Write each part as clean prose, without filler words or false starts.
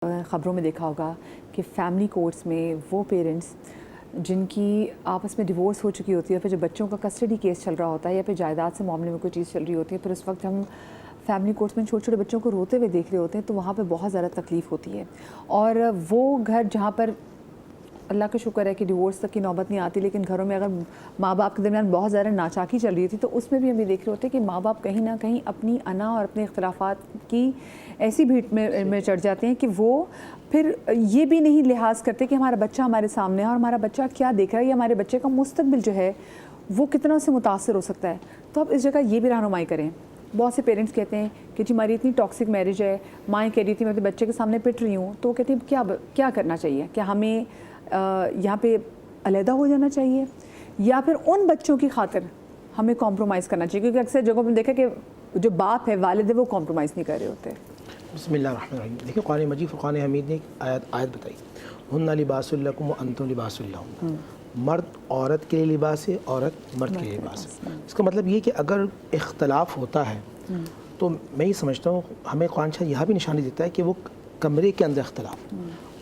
ख़बरों में देखा होगा कि फैमिली कोर्ट्स में वो पेरेंट्स जिनकी आपस में डिवोर्स हो चुकी होती है, फिर जब बच्चों का कस्टडी केस चल रहा होता है या फिर जायदाद से मामले में कोई चीज़ चल रही होती है, फिर उस वक्त हम फैमिली कोर्ट्स में छोटे छोटे बच्चों को रोते हुए देख रहे होते हैं, तो वहाँ पे बहुत ज़्यादा तकलीफ़ होती है। और वो घर जहाँ पर अल्लाह का शुक्र है कि डिवोर्स तक की नौबत नहीं आती, लेकिन घरों में अगर माँ बाप के दरमियान बहुत ज़्यादा नाचाकी चल रही थी, तो उसमें भी हम ये देख रहे होते हैं कि माँ बाप कहीं ना कहीं अपनी अना और अपने इख्तलाफात की ऐसी भीड़ में चढ़ जाते हैं कि वो फिर ये भी नहीं लिहाज करते कि हमारा बच्चा हमारे सामने है और हमारा बच्चा क्या देख रहा है, या हमारे बच्चे का मुस्तकबिल जो है वो कितना उससे मुतासर हो सकता है। तो अब इस जगह ये भी रहनुमाई करें। बहुत से पेरेंट्स कहते हैं कि जी हमारी इतनी टॉक्सिक मैरिज है, माँ कह रही थी मैं अपने बच्चे के सामने पिट रही हूँ, तो कहती हैं क्या करना चाहिए, क्या हमें यहाँ पे अलहदा हो जाना चाहिए या फिर उन बच्चों की खातिर हमें कॉम्प्रोमाइज़ करना चाहिए? क्योंकि अक्सर जगहों पर देखा कि जो बाप है, वालिद है, वो कॉम्प्रोमाइज़ नहीं कर रहे होते। बिस्मिल्लाहिर्रहमानिर्रहीम। देखिए, कुरान मजीद फुरक़ान हमीद ने एक आयत बताई, हुन्ना लिबासुल लकुम व अंतुम लिबासुल लहुम। मर्द औरत के लिए लिबास है, औरत मर्द के लिए लिबास है। इसका मतलब ये कि अगर इख्तलाफ होता है तो मैं ये समझता हूँ हमें कुरान यह भी निशानी देता है कि वो कमरे के अंदर इख्तलाफ,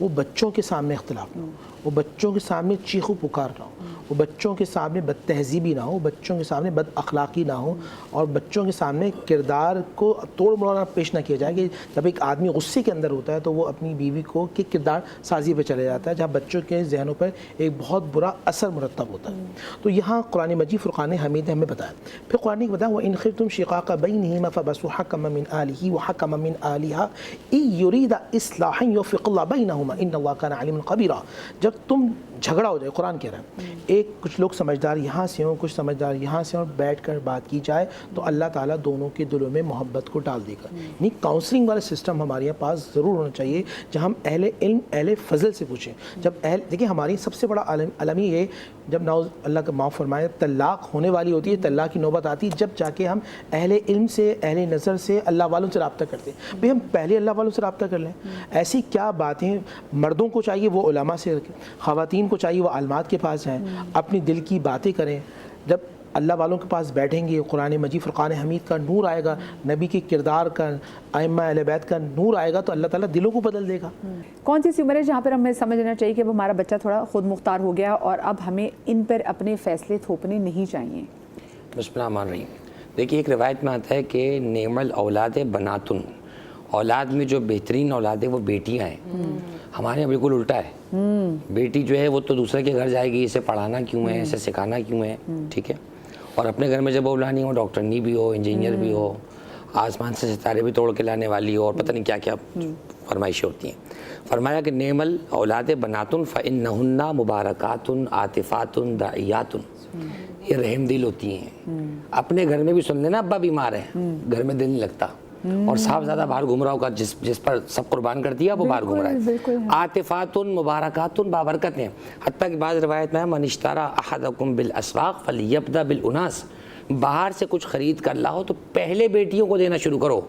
वो बच्चों के सामने इख्तलाफ ना हो, वो बच्चों के सामने चीखू पुकार ना हो, वो बच्चों के सामने बदतहजीबी ना हो, बच्चों के सामने बद अखलाक़ी ना हो, और बच्चों के सामने किरदार को तोड़ मरोड़ पेश ना किया जाए कि जब एक आदमी गुस्से के अंदर होता है तो वो अपनी बीवी को कि किरदार साजी पे चले जाता है, जहाँ बच्चों के जहनों पर एक बहुत बुरा असर मुरतब होता है। तो यहाँ कुरान मजीद फुरक़ान हमीद ने हमें बताया। फिर कुरान ने बताया, व इन खिफ्तुम शिक़ाक़ बैनिहिमा फबअसू हकमम मिन आलिही व हकमम मिन आलिहा इन युरीदा इस्लाहन युवफ़्फ़िक़ुल्लाहु बैनहुमा इन्नल्लाह कान अलीमन ख़बीरा। जब तुम झगड़ा हो जाए, कुरान कह रहा है, एक कुछ लोग समझदार यहाँ से हों, कुछ समझदार यहाँ से हों, बैठ कर बात की जाए तो अल्लाह ताला दोनों के दिलों में मोहब्बत को डाल देगा। नहीं, काउंसलिंग वाला सिस्टम हमारे यहाँ पास ज़रूर होना चाहिए, जहाँ हम अहले इल्म अहले फजल से पूछें। जब देखिए हमारी सबसे बड़ा अलमी ये, जब नाउज़ अल्लाह का माफ़ फरमाए तलाक़ होने वाली होती है, तलाक़ की नौबत आती है, जब जाके हम अहले इल्म से, अहले नज़र से, अल्लाह वालों से रब्ता करते हैं। भाई हम पहले अल्लाह वालों से रब्ता कर लें। ऐसी क्या बातें मर्दों को चाहिए वो उलमा से रखें, ख़वातीन को चाहिए वो आलमात के पास जाएँ, अपनी दिल की बातें करें। जब अल्लाह वालों के पास बैठेंगे, कुरान मजीद फुरक़ान हमीद का नूर आएगा, नबी के किरदार का, अइम्मा अहले बैत का नूर आएगा, तो अल्लाह ताला दिलों को बदल देगा। कौन सी उम्र है जहाँ पर हमें समझ लेना चाहिए कि अब हमारा बच्चा थोड़ा खुद मुख्तार हो गया और अब हमें इन पर अपने फ़ैसले थोपने नहीं चाहिए? बिस्मिल्लाह मान रही। देखिए, एक रिवायत में आता है कि नेमल औलाद बनातुन, औलाद में जो बेहतरीन औलाद है वो बेटियाँ हैं। हमारे यहाँ बिल्कुल उल्टा है। बेटी जो है वो तो दूसरे के घर जाएगी, इसे पढ़ाना क्यों है, इसे सिखाना क्यों है, ठीक है। और अपने घर में जब वो लानी हो, डॉक्टरनी भी हो, इंजीनियर भी हो, आसमान से सितारे भी तोड़ के लाने वाली हो, और पता नहीं क्या क्या फरमाइशें होती हैं। फरमाया कि नेमल औलाद बनातुन फ़इन्नहुन्ना मुबारकातुन आतिफ़ातुन दाइयातुन, ये रहमदिल होती हैं। अपने घर में भी सुन लेना, अब्बा बीमार है, घर में दिल नहीं लगता, और साहब ज़्यादा बाहर घूम रहा होगा, जिस पर सब कुर्बान कर दिया वो बाहर घूम रहा है। आतिफ़ातुन मुबारकातुन बाबरकत हैं। हत्ता की बाज़ रिवायत में मन इश्तरा अहदकुम बिल अस्वाक़ फलियब्दा बिल उनास, बाहर से कुछ ख़रीद कर लाओ तो पहले बेटियों को देना शुरू करो,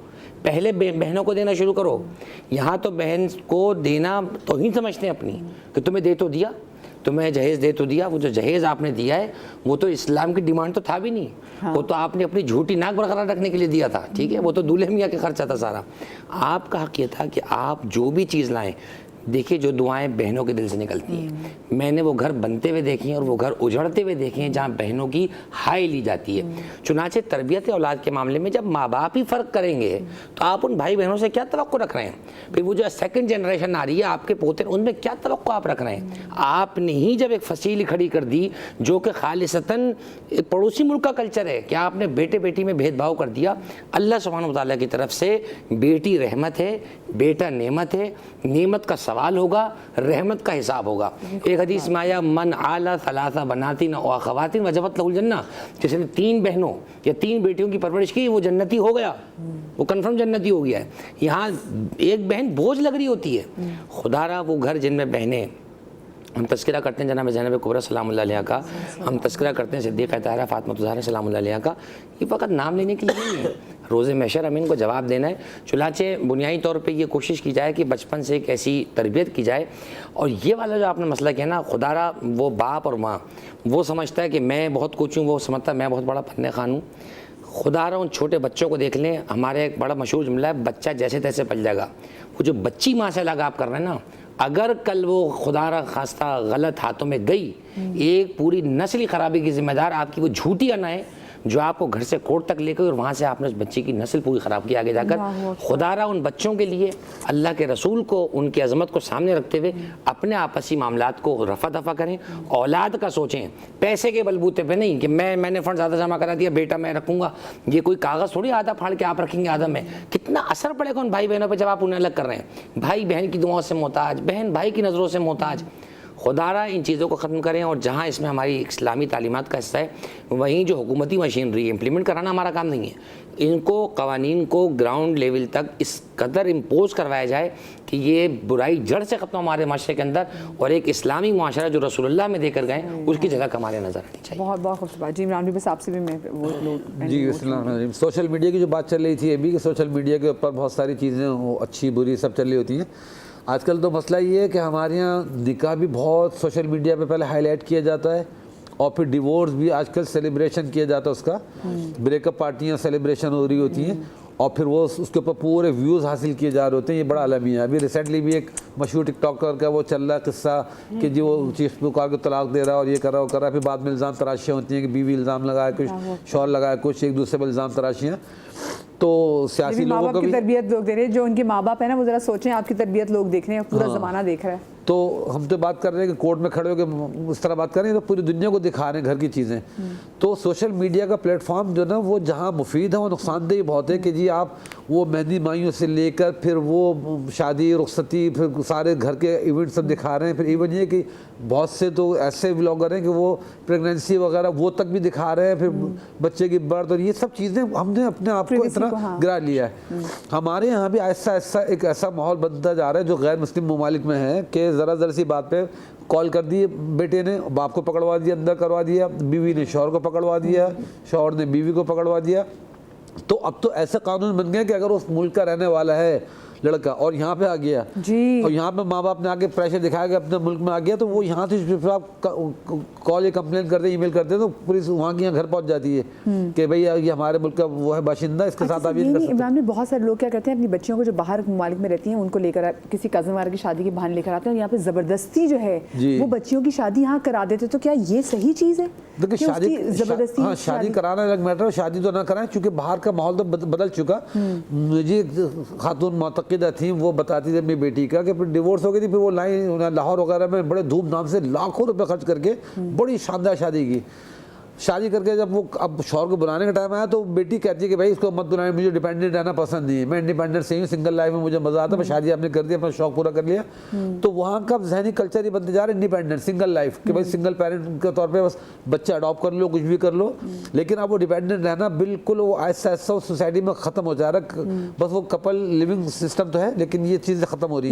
पहले बहनों को देना शुरू करो। यहाँ तो बहन को देना तो ही समझते हैं अपनी, कि तुम्हें दे तो दिया, तुम्हें जहेज़ दे तो दिया, वो जो जहेज़ आपने दिया है वो तो इस्लाम की डिमांड तो था भी नहीं। हाँ। वो तो आपने अपनी झूठी नाक बरकरार रखने के लिए दिया था, ठीक है, वो तो दूल्हे मियाँ के खर्चा था सारा। आपका हक़ ये था कि आप जो भी चीज़ लाएँ, देखिए जो दुआएं बहनों के दिल से निकलती हैं, मैंने वो घर बनते हुए देखे हैं और वो घर उजड़ते हुए देखे हैं जहाँ बहनों की हाय ली जाती है। चुनाचे तरबियत औलाद के मामले में जब माँ बाप ही फ़र्क करेंगे तो आप उन भाई बहनों से क्या तवक्को रख रहे हैं? फिर वो जो सेकंड जनरेशन आ रही है आपके पोते, उनमें क्या तवक्को आप रख रहे हैं? आपने ही जब एक फसील खड़ी कर दी जो कि खालिसतन एक पड़ोसी मुल्क का कल्चर है, क्या आपने बेटे बेटी में भेदभाव कर दिया? अल्लाह सुब्हानहू व तआला की तरफ से बेटी रहमत है, बेटा नेमत है, नेमत का सवाल होगा, रहमत का हिसाब होगा। एक हदीस में आया, मन आला सलासा बनातिन व अखवातिन वजबत लहुल जन्नह, जिसने 3 बहनों या 3 बेटियों की परवरिश की वो जन्नती हो गया, वो कन्फर्म जन्नती हो गया है। यहाँ एक बहन बोझ लग रही होती है। खुदारा वो घर जिनमें बहनें, हम तस्करा करते हैं जनाब ज़ैनब कुबरा सलामुल्लाह अलैहा का, हम तस्करा करते हैं सिद्दीक़ा ताहिरा फ़ातिमा ज़हरा सलामुल्लाह अलैहा का, ये फ़कत नाम लेने के लिए नहीं है, रोज़े महशर हमें इनको जवाब देना है। चुनाचे बुनियादी तौर पे ये कोशिश की जाए कि बचपन से एक ऐसी तरबियत की जाए। और ये वाला जो आपने मसला किया ना, खुदारा वो बाप और माँ वो समझता है कि मैं बहुत कुछ हूँ, वो समझता है मैं बहुत बड़ा फन्ने खान हूँ। خدا رہا ان چھوٹے بچوں کو دیکھ لیں, ہمارے ایک بڑا مشہور جملہ ہے, بچہ جیسے تیسے پل جائے گا. وہ جو بچی ماں سے لگا آپ کر رہے ہیں نا, اگر کل وہ خدا را خواستہ غلط ہاتھوں میں گئی, ایک پوری نسلی خرابی کی ذمہ دار آپ کی وہ جھوٹی انا ہے جو آپ کو گھر سے کورٹ تک لے کر, اور وہاں سے آپ نے اس بچی کی نسل پوری خراب کی آگے جا کر. خدا را ان بچوں کے لیے اللہ کے رسول کو, ان کی عظمت کو سامنے رکھتے ہوئے اپنے آپسی معاملات کو رفع دفع کریں, اولاد کا سوچیں, پیسے کے بلبوتے پہ نہیں کہ میں نے فنڈ زیادہ جمع کرا دیا, بیٹا میں رکھوں گا. یہ کوئی کاغذ تھوڑی آدھا پھاڑ کے آپ رکھیں گے آدھا میں. کتنا اثر پڑے گا ان بھائی بہنوں پہ جب آپ انہیں الگ کر رہے ہیں. بھائی بہن کی دعاؤں سے محتاج, بہن بھائی کی نظروں سے محتاج. خدا را ان چیزوں کو ختم کریں, اور جہاں اس میں ہماری اسلامی تعلیمات کا حصہ ہے وہیں جو حکومتی مشینری امپلیمنٹ کرانا ہمارا کام نہیں ہے. ان کو قوانین کو گراؤنڈ لیول تک اس قدر امپوز کروایا جائے کہ یہ برائی جڑ سے ختم ہمارے معاشرے کے اندر, اور ایک اسلامی معاشرہ جو رسول اللہ میں دے کر گئے اس کی جگہ ہمارے نظر آنی چاہیے. بہت بہت خوبصورت. جی عمران بھی بس آپ سے بھی میں وہ لوگ جی السلام علیکم. سوشل میڈیا کی جو بات چل رہی تھی ابھی, کہ سوشل میڈیا کے اوپر بہت ساری چیزیں اچھی بری سب چل رہی ہوتی ہیں. آج کل تو مسئلہ یہ ہے کہ ہمارے یہاں نکاح بھی بہت سوشل میڈیا پہ پہلے ہائی لائٹ کیا جاتا ہے, اور پھر ڈیورس بھی آج کل سیلیبریشن کیا جاتا ہے, اس کا بریک اپ پارٹیاں سیلیبریشن ہو رہی ہوتی ہیں, اور پھر وہ اس کے اوپر پورے ویوز حاصل کیے جا رہے ہوتے ہیں. یہ بڑا عالمی ہے. ابھی ریسنٹلی بھی ایک مشہور ٹک ٹاکر کا وہ چل رہا ہے قصہ کہ جی وہ چیف پکار کو طلاق دے رہا ہے اور یہ کر رہا وہ کر رہا ہے, پھر بعد میں الزام تراشیاں ہوتی ہیں کہ بیوی الزام لگایا, کچھ شوہر لگایا, کچھ ایک دوسرے پہ الزام تراشیاں. تو سیاسی لوگوں کو بھی تربیت لوگ دے رہے ہیں, جو ان کے ماں باپ ہیں نا وہ ذرا سوچیں, آپ کی تربیت لوگ دیکھ رہے ہیں, پورا زمانہ دیکھ رہا ہے. تو ہم تو بات کر رہے ہیں کہ کورٹ میں کھڑے ہو کے اس طرح بات کر رہے ہیں, تو پوری دنیا کو دکھا رہے ہیں گھر کی چیزیں. تو سوشل میڈیا کا پلیٹ فارم جو نا وہ جہاں مفید ہے وہ نقصان دہ بہت ہے, کہ جی آپ وہ مہندی مائیوں سے لے کر پھر وہ شادی رخصتی پھر سارے گھر کے ایونٹ سب دکھا رہے ہیں. پھر ایون یہ کہ بہت سے تو ایسے ولاگر ہیں کہ وہ پریگنینسی وغیرہ وہ تک بھی دکھا رہے ہیں, پھر بچے کی برتھ, اور یہ سب چیزیں ہم نے اپنے آپ کو اتنا گرا لیا ہے. ہمارے یہاں بھی آہستہ آہستہ ایک ایسا ماحول بنتا جا رہا ہے جو غیر مسلم ممالک میں ہے, کہ ذرا سی بات پہ کال کر دی, بیٹے نے باپ کو پکڑوا دیا, اندر کروا دیا, بیوی نے شوہر کو پکڑوا دیا, شوہر نے بیوی کو پکڑوا دیا. تو اب تو ایسے قانون بن گئے کہ اگر اس ملک کا رہنے والا ہے لڑکا اور یہاں پہ آ گیا, اور یہاں پہ ماں باپ نے آگے پریشر دکھایا کہ اپنے ملک میں آ گیا, تو وہ یہاں سے آپ کال یا کمپلین کرتے ہیں, ای میل کرتے ہیں, تو پولیس وہاں کی یہاں گھر پہنچ جاتی ہے کہ بھئی یہ ہمارے ملک کا وہ ہے باشندہ, اس کے ساتھ آپ یہ نہیں کر سکتے. عمران میں بہت سارے لوگ کیا کرتے ہیں, اپنی بچیوں کو جو باہر ممالک میں رہتی ہیں ان کو لے کر کسی کزن وغیرہ کی شادی کے بہانے لے کر آتے ہیں, اور یہاں پہ زبردستی جو ہے وہ بچیوں کی شادی یہاں کرا دیتے. تو کیا یہ صحیح چیز ہے؟ دیکھیں شادی کرانا الگ میٹر ہے, شادی تو نہ کرائیں, چونکہ باہر کا ماحول تو بدل چکا. مجھے خاتون معتقدہ تھیں, وہ بتاتی تھی اپنی بیٹی کا کہ پھر ڈیورس ہو گئی تھی, پھر وہ لائن لاہور وغیرہ میں بڑے دھوم دھام سے لاکھوں روپے خرچ کر کے بڑی شاندار شادی کی. شادی کر کے جب وہ اب شوہر کو بلانے کا ٹائم آیا تو بیٹی کہتی ہے کہ بھائی اس کو مت بلائیں, مجھے ڈیپینڈنٹ رہنا پسند نہیں ہے, میں انڈیپینڈنٹ سے ہوں, سنگل لائف میں مجھے مزہ آتا ہے, میں شادی آپ نے کر دیا, اپنا شوق پورا کر لیا. تو وہاں کا ذہنی کلچر ہی بنتے جا رہا ہے انڈیپینڈنٹ سنگل لائف, کہ بھائی سنگل پیرنٹ کے طور پہ بس بچہ اڈاپٹ کر لو, کچھ بھی کر لو. لیکن اب وہ ڈیپینڈنٹ رہنا بالکل وہ آہستہ آہستہ سوسائٹی میں ختم ہو جا رہا ہے. بس وہ کپل لیونگ سسٹم تو ہے, لیکن یہ چیزیں ختم ہو رہی ہیں.